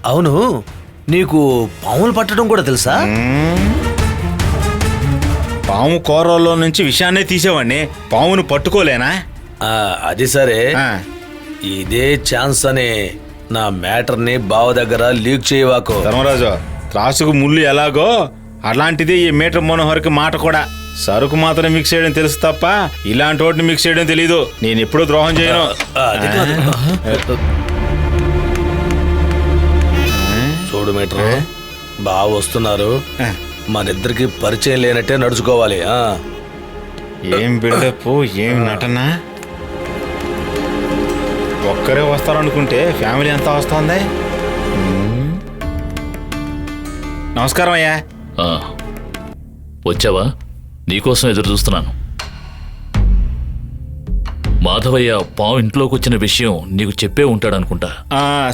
అవును, నీకు పాములు పట్టడం కూడా తెలుసా? పాము కూరల్లో నుంచి విషయాన్నే తీసేవాడిని, పామును పట్టుకోలేనా? అది సరే, ఇదే ఛాన్స్ అని నా మ్యాటర్ని బావ దగ్గర లీక్ చేయవాకు. ధర్మరాజు, త్రాసుకు ముళ్ళు ఎలాగో అలాంటిది ఈ మీటర్ మనోహర్కి మాట కూడా. సరుకు మాత్రం మిక్స్ చేయడం తెలుసు తప్ప ఇలాంటి వాటిని మిక్స్ చేయడం తెలీదు. నేను ఎప్పుడూ ద్రోహం చేయను. చూడు మీటర్, బావ వస్తున్నారు, మనిద్దరికి పరిచయం లేనట్టే నడుచుకోవాలి. ఏం బిల్డప్, ఏం నటన! ఒక్కరే వస్తారనుకుంటే ఫ్యామిలీ అంతా వస్తుంది. నమస్కారం అయ్యా. వచ్చావా? నీకోసం ఎదురు చూస్తున్నాను. మాధవయ్య పాము ఇంట్లోకి వచ్చిన విషయం నీకు చెప్పే ఉంటాడనుకుంటా.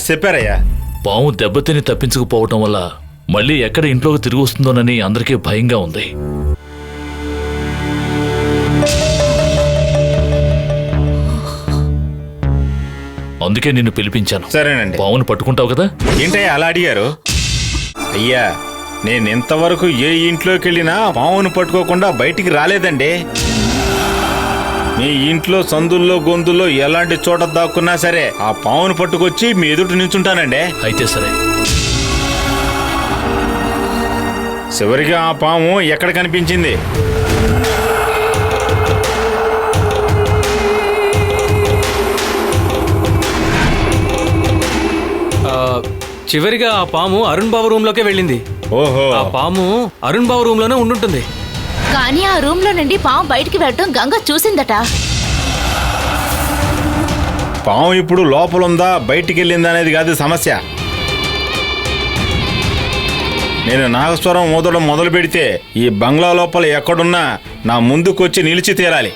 చెప్పారయ్యా. పాము దెబ్బతిని తప్పించుకుపోవటం వల్ల మళ్ళీ ఎక్కడ ఇంట్లోకి తిరిగి వస్తుందోనని అందరికీ భయంగా ఉంది. అందుకే నిన్ను పిలిపించాను. సరేనండి. పావును పట్టుకుంటావు కదా? ఏంటయ్యా అలా అడిగారు? అయ్యా, నేను ఇంతవరకు ఏ ఇంట్లోకి వెళ్ళినా పావును పట్టుకోకుండా బయటికి రాలేదండి. మీ ఇంట్లో సందుల్లో గొంతుల్లో ఎలాంటి చోట దాక్కున్నా సరే ఆ పావును పట్టుకొచ్చి మీ ఎదుటి నిల్చుంటానండి. అయితే సరే. చివరిగా ఆ పాము ఎక్కడ కనిపించింది? చివరిగా ఆ పాము అరుణ్ బాబు రూమ్ లోకే వెళ్ళింది. ఓహో, ఆ పాము అరుణ్ బాబు రూమ్ లోనే ఉండుంటుంది. కానీ ఆ రూమ్ లో నుండి పాము బయటికి వెళ్ళటం గంగ చూసిందట. పాము ఇప్పుడు లోపలుందా బయటికి వెళ్ళిందా అనేది కాదు సమస్య. నేను నాగస్వరం ఊదడం మొదలు పెడితే ఈ బంగ్లా లోపల ఎక్కడున్నా నా ముందుకొచ్చి నిలిచి తీరాలి.